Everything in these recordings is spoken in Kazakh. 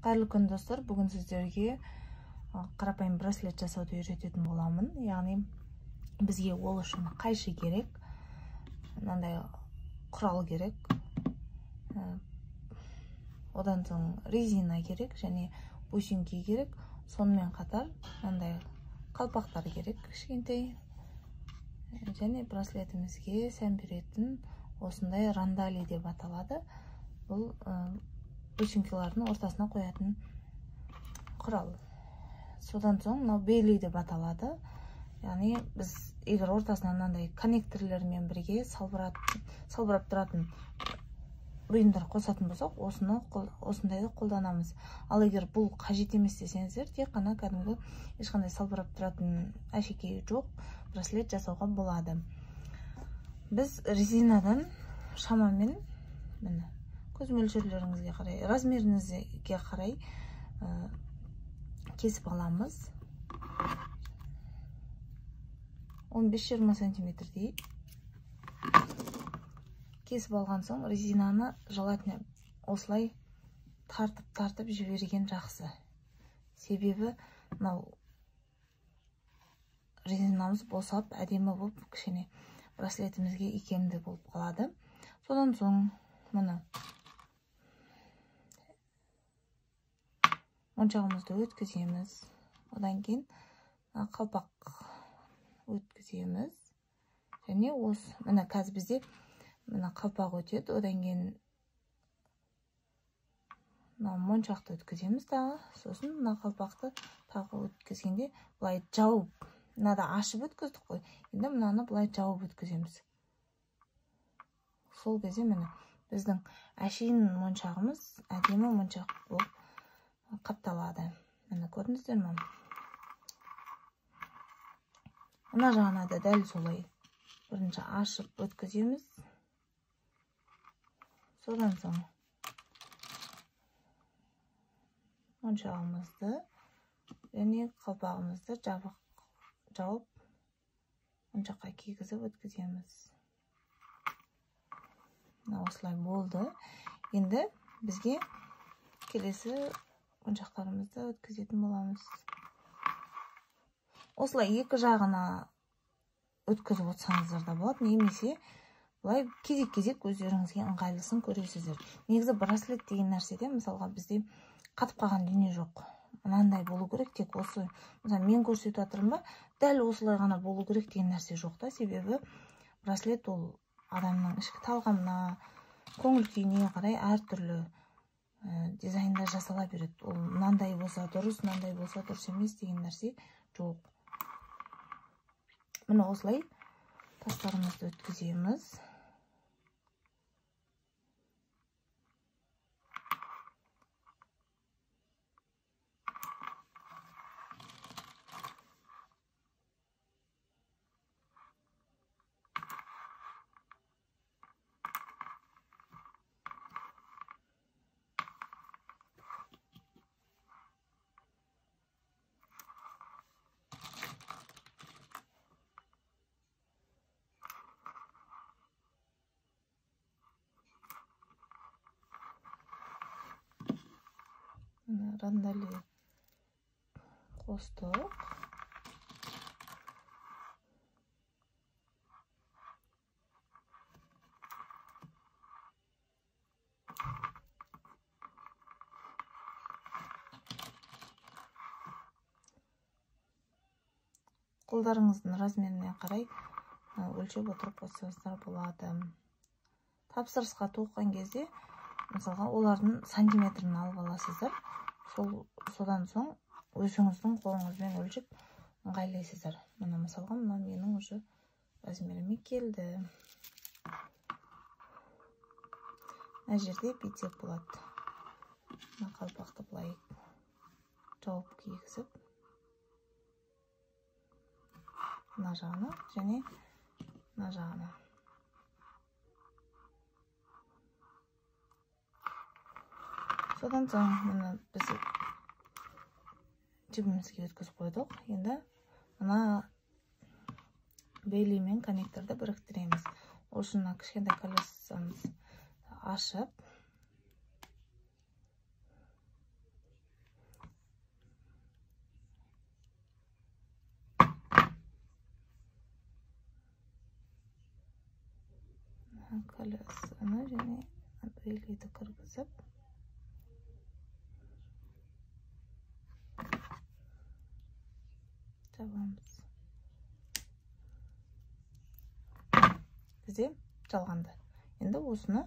Қайырлы күн достар, бүгін сіздерге қарапайым браслет жасауды үйрететін боламын. Яғни бізге ол үшін қайшы керек, мынандай құрал керек, одан соң резина керек және бусинки керек, сонымен қатар мынандай қалпақтар керек кішкентай, және браслетімізге сән беретін осындай рандали деп аталады. Бұл бусинкалардың ортасына қоятын құрал. Содан соң мынау бейли деп аталады. Яғни біз егер ортасына мынандай коннекторлермен бірге салбырап тұратын бұйымдар қосатын болсақ, осындайды қолданамыз. Ал егер бұл қажет емес десеңіздер, тек қана кәдімгі ешқандай салбырап тұратын әшекейі жоқ браслет жасауға болады. Біз резинадан шамамен көз мөлшерлеріңізге қарай, размеріңізге қарай кесіп аламыз. 15-20 сантиметрдей кесіп алған соң резинаны желательно осылай тартып жіберген жақсы. Себебі мынау резинамыз босап, әдемі болып, кішкене браслетімізге икемді болып қалады. Содан соң мұны моншағымызды өткіземіз. Одан кейін қалпақ өткіземіз. Және мына қазір бізде қалпақ өтеді. Одан кейін моншақты өткіземіз тағы. Сосын мына қалпақты тағы өткізгенде бұлай жауып, мынада ашып өткіздік қой. Енді мынаны бұлай жауып өткіземіз. Сол кезде міне біздің әшейін моншағымыз әдемі моншақ болып қапталады. Міне көрдіңіздер ме? Мына жағына да дәл солай бірінші ашып өткіземіз. Содан соң моншағымызды және қалпағымызды жауып моншаққа кигізіп өткіземіз. Осылай болды. Енді бізге келесі моншақтарымызды өткізетін боламыз. Осылай екі жағына өткізіп отырсаңыздар да болады, немесе бұлай кезек-кезек өздеріңізге ыңғайлысын көресіздер. Негізі браслет деген нәрседе, мысалға бізде қатып қалған дүние жоқ. Мынандай болу керек, тек осы, мысалы мен көрсетіп жатырмын ба, дәл осылай ғана болу керек деген нәрсе жоқ та. Себебі браслет ол адамның ішкі талғамына, көңіл күйіне қарай әртүрлі дизайндар жасала береді. Ол мынандай болса дұрыс, мынандай болса дұрыс емес деген нәрсе жоқ. Міне осылай тастарымызды өткіземіз. Рандали қостық. Қолдарыңыздың размеріне қарай өлшеп отырып қоссаңыздар болады. Тапсырысқа тоққан кезде, мысалға, олардың сантиметрін алып аласыздар. Содан соң өзіңіздің қолыңызбен өлшеп ыңғайлайсыздар. Мына мысалға, мына менің уже размеріме келді. Мына жерде бүйтсек болады. Мына қалпақты былай жауып кигізіп, мына жағына және мына жағына. Содан соң мұны біз жібімізге өткізіп қойдық. Енді мына бейли мен коннекторды біріктіреміз. Осына кішкентай колесамыз ашып, колесаны және брелиді кіргізіп жабамыз. Бізде жалғанды. Енді осыны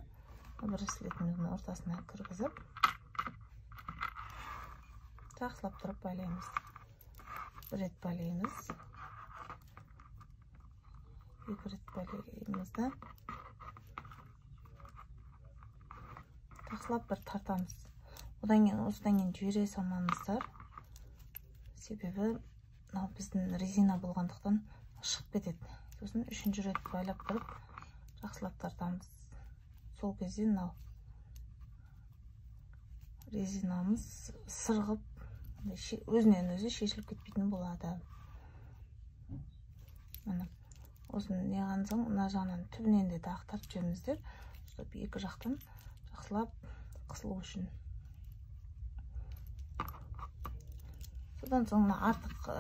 браслетіміздің ортасына кіргізіп жақсылап тұрып байлаймыз. Бір рет байлаймыз. Екі рет байлаймыз да жақсылап бір тартамыз. Осыдан кейін жібере салмаңыздар. Себебі біздің резина болғандықтан шығып кетеді. Сосын үшінші рет байлап тұрып жақсылап тартамыз. Сол кезде резинамыз сырғып өзінен өзі шешіліп кетпейтін болады. Осыны неған соң мына жағынан түбінен де ақтарып жіберіңіздер, чтобы екі жақтан жақсылап қысылу үшін. Содан соң артық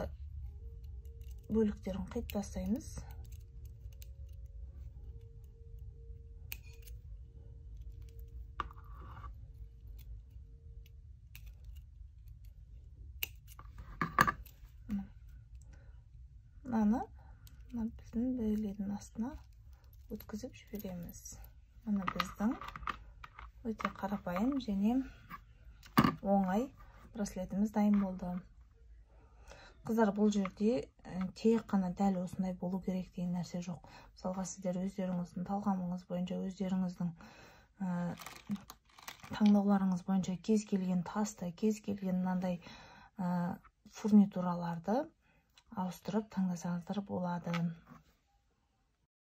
бөліктерін қиып тастаймыз. Мынаны біздің брелидің астына өткізіп жібереміз. Мына біздің өте қарапайым және оңай браслетіміз дайын болды. Қыздар, бұл жерде тек қана дәл осындай болу керек деген нәрсе жоқ. Мысалға сіздер өздеріңіздің талғамыңыз бойынша, өздеріңіздің таңдауларыңыз бойынша кез келген тасты, кез келген мынандай фурнитураларды ауыстырып таңдасаңыздар болады.